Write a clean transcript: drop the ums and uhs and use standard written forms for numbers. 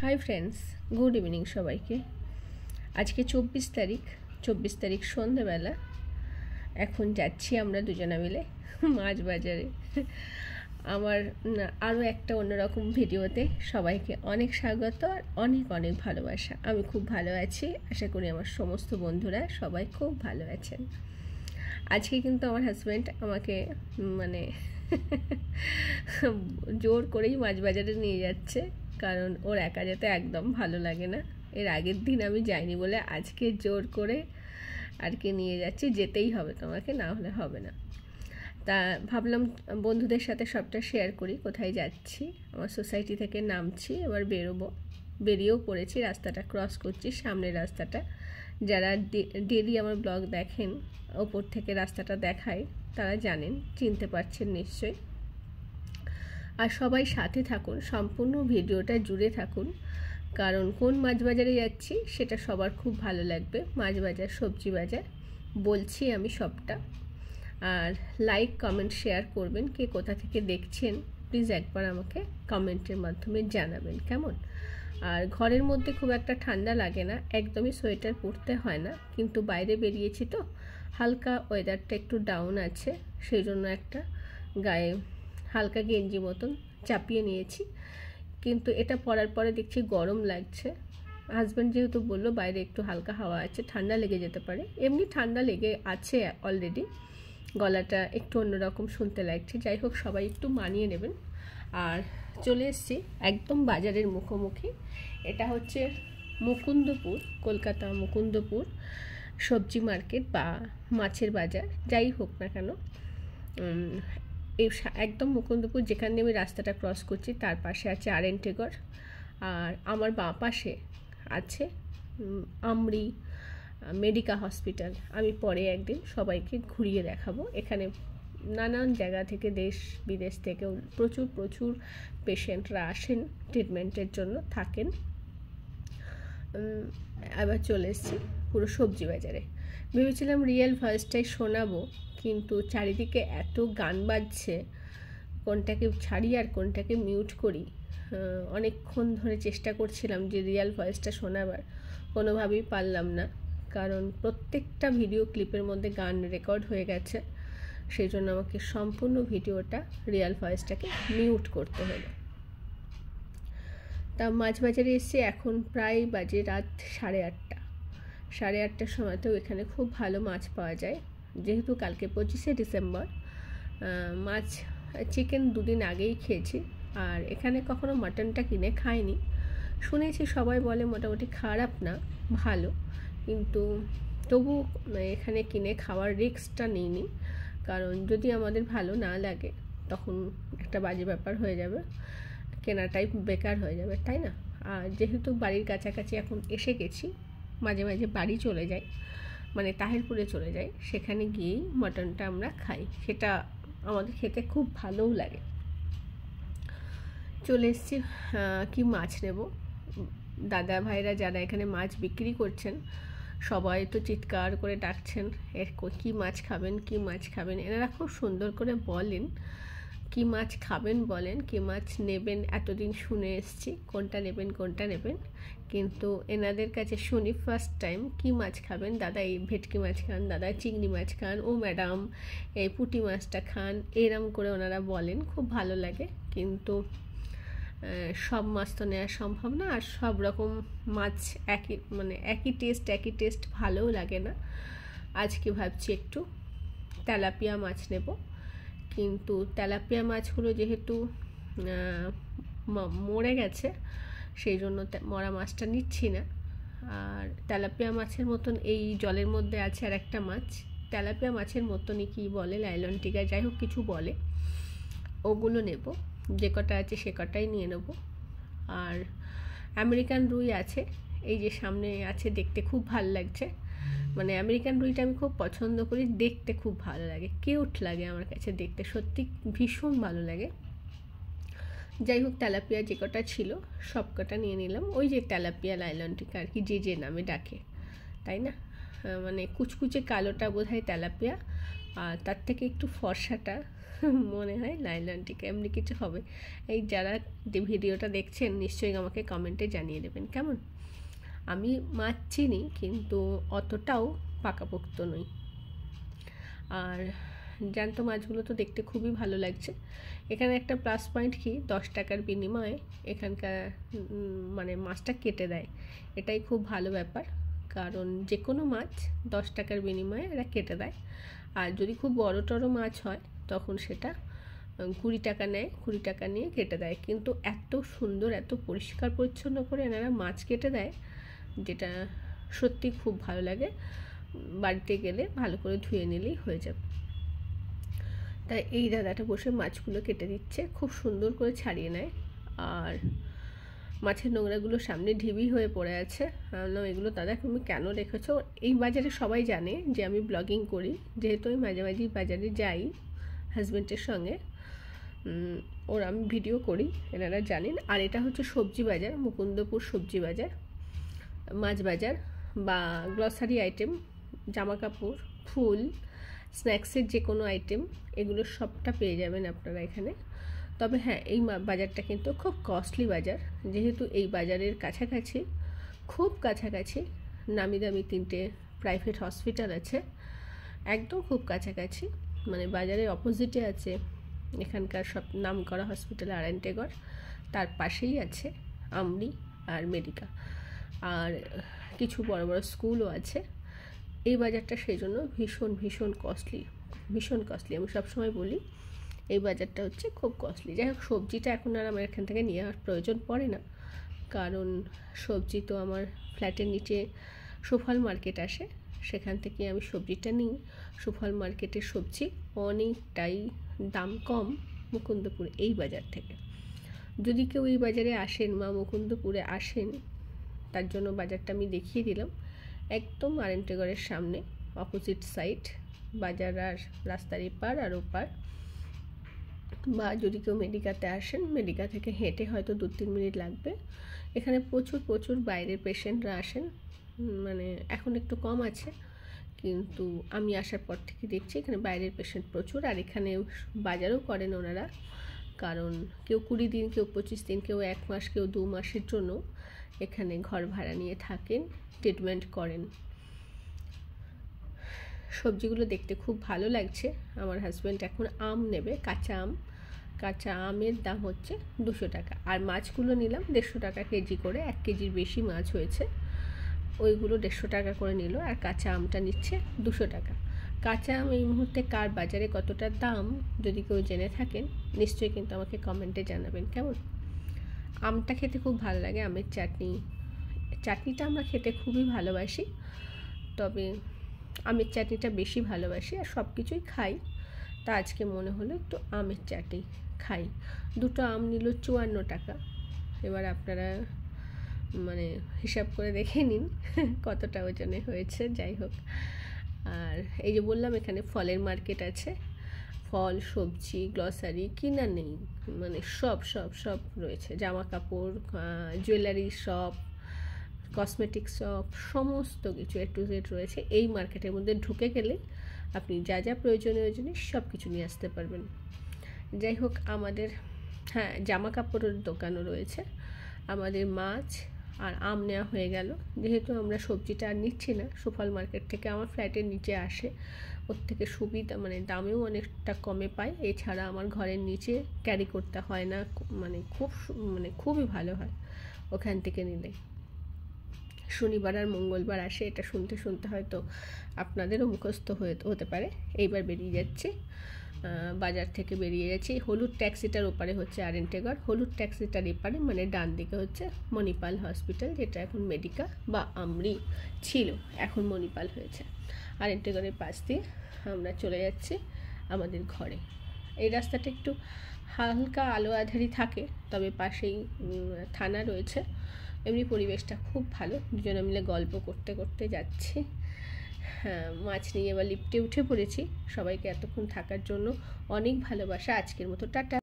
Hi friends, good evening সবাইকে। আজকে 24 তারিখ সন্ধ্যেবেলা। এখন যাচ্ছি আমরা দুজনা মিলে মাছ বাজারে। আমার আরও একটা অন্যরকম ভিডিওতে সবাইকে অনেক স্বাগত আর অনেক অনেক ভালোবাসা। আমি খুব ভালো আছি, আশা করি আমার সমস্ত বন্ধুরা সবাই খুব ভালো আছেন। আজকে কিন্তু আমার হাজব্যান্ড আমাকে জোর করেই মাছ বাজারে নিয়ে যাচ্ছে, কারণ ওর একা যেতে একদম ভালো লাগে না। এর আগের দিন আমি যাইনি বলে আজকে জোর করে আর কি নিয়ে যাচ্ছি, যেতেই হবে তোমাকে, না হলে হবে না। তা ভাবলাম বন্ধুদের সাথে সবটা শেয়ার করি, কোথায় যাচ্ছি। আমার সোসাইটি থেকে নামছি, এবার বেরিয়েও পড়েছি, রাস্তাটা ক্রস করছি, সামনের রাস্তাটা। যারা ডেলি আমার ব্লগ দেখেন, ওপর থেকে রাস্তাটা দেখায়, তারা জানেন, চিনতে পারছেন নিশ্চয়ই। আর সবাই সাথে থাকুন, সম্পূর্ণ ভিডিওটা জুড়ে থাকুন, কারণ কোন মাছ বাজারে যাচ্ছি সেটা সবার খুব ভালো লাগবে। মাছ বাজার, সবজি বাজার বলছি আমি সবটা। আর লাইক, কমেন্ট, শেয়ার করবেন। কে কোথা থেকে দেখছেন প্লিজ একবার আমাকে কমেন্টের মাধ্যমে জানাবেন, কেমন? আর ঘরের মধ্যে খুব একটা ঠান্ডা লাগে না, একদমই সোয়েটার পরতে হয় না, কিন্তু বাইরে বেরিয়েছি তো হালকা ওয়েদারটা একটু ডাউন আছে, সেই জন্য একটা গায়ে হালকা গেঞ্জি মতন চাপিয়ে নিয়েছি। কিন্তু এটা পরার পরে দেখছি গরম লাগছে। হাজব্যান্ড যেহেতু বললো বাইরে একটু হালকা হাওয়া আছে, ঠান্ডা লেগে যেতে পারে, এমনি ঠান্ডা লেগে আছে অলরেডি, গলাটা একটু অন্যরকম শুনতে লাগছে। যাই হোক, সবাই একটু মানিয়ে নেবেন। আর চলে এসেছি একদম বাজারের মুখোমুখি। এটা হচ্ছে মুকুন্দপুর, কলকাতা মুকুন্দপুর সবজি মার্কেট বা মাছের বাজার, যাই হোক না কেন। এই একদম মুকুন্দপুর, যেখানে আমি রাস্তাটা ক্রস করছি তার পাশে আছে আরএনটেগর, আর আমার বাঁ পাশে আছে আমরি মেডিকা হসপিটাল। আমি পরে একদিন সবাইকে ঘুরিয়ে দেখাবো। এখানে নানান জায়গা থেকে, দেশ বিদেশ থেকেও প্রচুর পেশেন্টরা আসেন ট্রিটমেন্টের জন্য, থাকেন। আবার চলে এসেছি পুরো সবজি বাজারে। ভেবেছিলাম রিয়েল ভয়েসটাই শোনাবো, কিন্তু চারিদিকে এত গান বাজছে, কোনটাকে ছাড়ি আর কোনটাকে মিউট করি। অনেকক্ষণ ধরে চেষ্টা করছিলাম যে রিয়েল ভয়েসটা শোনাবার, কোনোভাবেই পারলাম না, কারণ প্রত্যেকটা ভিডিও ক্লিপের মধ্যে গান রেকর্ড হয়ে গেছে। সেই জন্য আমাকে সম্পূর্ণ ভিডিওটা রিয়েল ভয়েসটাকে মিউট করতে হলো। তা মাছ বাজারে এসে এখন প্রায় বাজে রাত 8:30। 8:30টার সময়তেও এখানে খুব ভালো মাছ পাওয়া যায়, যেহেতু কালকে 25শে ডিসেম্বর। মাছ, চিকেন 2 দিন আগেই খেয়েছি, আর এখানে কখনো মাটনটা কিনে খাইনি। শুনেছি সবাই বলে মোটামুটি খারাপ না, ভালো, কিন্তু তবু এখানে কিনে খাওয়ার রিস্কটা নিইনি, কারণ যদি আমাদের ভালো না লাগে তখন একটা বাজে ব্যাপার হয়ে যাবে, কেনাটাই বেকার হয়ে যাবে, তাই না? আর যেহেতু বাড়ির কাছাকাছি এখন এসে গেছি, মাঝে মাঝে বাড়ি চলে যাই, মানে তাহিরপুরে চলে যাই, সেখানে গিয়েই মটনটা আমরা খাই, সেটা আমাদের খেতে খুব ভালোও লাগে। চলে এসেছি, কি মাছ নেব। দাদা ভাইরা যারা এখানে মাছ বিক্রি করছেন সবাই তো চিৎকার করে ডাকছেন, কি মাছ খাবেন, কি মাছ খাবেন। এনারা খুব সুন্দর করে বলেন কি মাছ খাবেন, বলেন কি মাছ নেবেন। এতদিন শুনে এসেছি কোনটা নেবেন, কিন্তু এনাদের কাছে শুনি ফার্স্ট টাইম কি মাছ খাবেন। দাদা এই ভেটকি মাছ খান, দাদা চিংড়ি মাছ খান, ও ম্যাডাম এই পুঁটি মাছটা খান, এরম করে ওনারা বলেন, খুব ভালো লাগে। কিন্তু সব মাছ তো নেওয়া সম্ভব না, আর সব রকম মাছ একই টেস্ট ভালোও লাগে না। আজকে ভাবছি একটু তেলাপিয়া মাছ নেব, কিন্তু তেলাপিয়া মাছগুলো যেহেতু মরে গেছে, সেই জন্য মরা মাছটা নিচ্ছি না। আর তেলাপিয়া মাছের মতন এই জলের মধ্যে আছে আর একটা মাছ, তেলাপিয়া মাছের মতনই কি বলে, লাইলন টিকা, যাই হোক কিছু বলে, ওগুলো নেব। যে কটা আছে সে কটাই নিয়ে নেব। আর আমেরিকান রুই আছে, এই যে সামনে আছে, দেখতে খুব ভালো লাগছে। মানে আমেরিকান রুইটা আমি খুব পছন্দ করি, দেখতে খুব ভালো লাগে, কিউট লাগে আমার কাছে দেখতে, সত্যি ভীষণ ভালো লাগে। যাই হোক, তেলাপিয়া যে কটা ছিল সব কটা নিয়ে নিলাম। ওই যে তেলাপিয়া, লাইলন টিকা আর কি যে নামে ডাকে, তাই না? মানে কুচকুচে কালোটা বোধহয় তেলাপিয়া, আর তার থেকে একটু ফর্সাটা মনে হয় নাইলন টিকা, এমনি কিছু হবে। এই যারা ভিডিওটা দেখছেন নিশ্চয়ই আমাকে কমেন্টে জানিয়ে দেবেন কেমন। আমি মাছ চিনি কিন্তু অতটাও পাকাপোক্ত নই। আর জ্যান্ত মাছগুলো তো দেখতে খুবই ভালো লাগছে। এখানে একটা প্লাস পয়েন্ট কি, 10 টাকার বিনিময়ে এখানকার মানে মাছটা কেটে দেয়, এটাই খুব ভালো ব্যাপার। কারণ যে কোনো মাছ 10 টাকার বিনিময়ে এরা কেটে দেয়। আর যদি খুব বড় টড়ো মাছ হয় তখন সেটা 20 টাকা নেয়, 20 টাকা নিয়ে কেটে দেয়। কিন্তু এত সুন্দর, এত পরিষ্কার পরিচ্ছন্ন করে এনারা মাছ কেটে দেয়, যেটা সত্যি খুব ভালো লাগে। বাড়িতে গেলে ভালো করে ধুয়ে নিলেই হয়ে যাবে। তাই এই দাদাটা বসে মাছগুলো কেটে দিচ্ছে, খুব সুন্দর করে ছাড়িয়ে নেয়। আর মাছের নোংরাগুলো সামনে ঢিবি হয়ে পড়ে আছে। বললাম এগুলো দাদা তুমি কেন রেখেছো? এই বাজারে সবাই জানে যে আমি ব্লগিং করি, যেহেতু আমি মাঝে মাঝে বাজারে যাই হাজব্যান্ডের সঙ্গে, ওর আমি ভিডিও করি, এনারা জানেন। আর এটা হচ্ছে সবজি বাজার, মুকুন্দপুর সবজি বাজার, মাছ বাজার বা গ্রসারি আইটেম, জামা কাপড়, ফুল, স্ন্যাক্সের যে কোনো আইটেম, এগুলো সবটা পেয়ে যাবেন আপনারা এখানে। তবে হ্যাঁ, এই বাজারটা কিন্তু খুব কস্টলি বাজার, যেহেতু এই বাজারের কাছাকাছি, খুব কাছাকাছি নামি দামি 3টে প্রাইভেট হসপিটাল আছে, একদম খুব কাছাকাছি। মানে বাজারের অপোজিটে আছে এখানকার সব নাম করা হসপিটাল আরান্টেগড়, তার পাশেই আছে আমরি আর মেডিকা, আর কিছু বড় বড় স্কুলও আছে। এই বাজারটা সেই জন্য ভীষণ ভীষণ কস্টলি, ভীষণ কস্টলি। আমি সবসময় বলি এই বাজারটা হচ্ছে খুব কস্টলি। যাই হোক, সবজিটা এখন আর আমার এখান থেকে নিয়ে আসার প্রয়োজন পড়ে না, কারণ সবজি তো আমার ফ্ল্যাটের নিচে সুফল মার্কেট আসে, সেখান থেকে আমি সবজিটা নিই। সুফল মার্কেটের সবজি অনেকটাই দাম কম মুকুন্দপুর এই বাজার থেকে। যদি কেউ এই বাজারে আসেন বা মুকুন্দপুরে আসেন, তার জন্য বাজারটা আমি দেখিয়ে দিলাম। একদম আরেন্টেগড়ের সামনে, অপোজিট সাইড বাজার, আর রাস্তার এপার আর ওপার। বা যদি কেউ মেডিকাতে আসেন, মেডিকা থেকে হেঁটে হয়তো 2-3 মিনিট লাগবে। এখানে প্রচুর প্রচুর বাইরের পেশেন্টরা আসেন, মানে এখন একটু কম আছে, কিন্তু আমি আসার পর থেকে দেখছি এখানে বাইরের পেশেন্ট প্রচুর। আর এখানে বাজারও করেন ওনারা, কারণ কেউ 20 দিন, কেউ 25 দিন, কেউ 1 মাস, কেউ 2 মাসের জন্য এখানে ঘর ভাড়া নিয়ে থাকেন, ট্রিটমেন্ট করেন। সবজিগুলো দেখতে খুব ভালো লাগছে। আমার হাজব্যান্ড এখন আম নেবে, কাঁচা আম। কাঁচা আমের দাম হচ্ছে 200 টাকা, আর মাছগুলো নিলাম 150 টাকা কেজি করে, 1 কেজির বেশি মাছ হয়েছে, ওইগুলো 150 টাকা করে নিল। আর কাঁচা আমটা নিচ্ছে 200 টাকা। কাঁচা আম এই মুহূর্তে কার বাজারে কতটা দাম যদি কেউ জেনে থাকেন, নিশ্চয়ই কিন্তু আমাকে কমেন্টে জানাবেন কেমন। আমটা খেতে খুব ভালো লাগে, আমের চাটনিটা আমরা খেতে খুবই ভালোবাসি, তবে আমের চাটনিটা বেশি ভালোবাসি। আর সব কিছুই খাই, তা আজকে মনে হলো একটু আমের চাটনি খাই। 2টো আম নিল 54 টাকা। এবার আপনারা মানে হিসাব করে দেখে নিন কতটা ওজনে হয়েছে। যাই হোক, আর এই যে বললাম এখানে ফলের মার্কেট আছে, ফল, সবজি, গ্রসারি কিনা নেই, মানে সব সব সব রয়েছে। জামা কাপড়, জুয়েলারি শপ, কসমেটিক শপ, সমস্ত কিছু A to Z রয়েছে। এই মার্কেটের মধ্যে ঢুকে গেলে আপনি যা যা প্রয়োজনীয় জিনিস সব কিছু নিয়ে আসতে পারবেন। যাই হোক, আমাদের হ্যাঁ জামা কাপড়ের দোকানও রয়েছে। আমাদের মাছ আর আম নেওয়া হয়ে গেল, যেহেতু আমরা সবজিটা আর নিচ্ছি না, সুফল মার্কেট থেকে আমার ফ্ল্যাটের নিচে আসে, ওর থেকে সুবিধা, মানে দামেও অনেকটা কমে পাই। এছাড়া আমার ঘরের নিচে ক্যারি করতে হয় না, মানে খুবই ভালো হয় ওখান থেকে নিলে। শনিবার আর মঙ্গলবার আসে, এটা শুনতে শুনতে হয়তো আপনাদেরও মুখস্থ হতে পারে। এইবার বেরিয়ে যাচ্ছে, বাজার থেকে বেরিয়ে যাচ্ছি। হলুদ ট্যাক্সিটার ওপারে হচ্ছে আরেন্টেগড়, হলুদ ট্যাক্সিটার এপারে মানে ডান দিকে হচ্ছে মণিপাল হসপিটাল, যেটা এখন মেডিকা বা আমরি ছিল, এখন মণিপাল হয়েছে। আরেন্টেগড়ের পাশ দিয়ে আমরা চলে যাচ্ছি আমাদের ঘরে। এই রাস্তাটা একটু হালকা আলো আঁধারি থাকে, তবে পাশেই থানা রয়েছে। এমনি পরিবেশটা খুব ভালো, দুজনে মিলে গল্প করতে করতে যাচ্ছি। হ্যাঁ, মাছ নিয়ে এবার লিফটে উঠে পড়েছি। সবাইকে এতক্ষণ থাকার জন্য অনেক ভালোবাসা। আজকের মতো টাটা।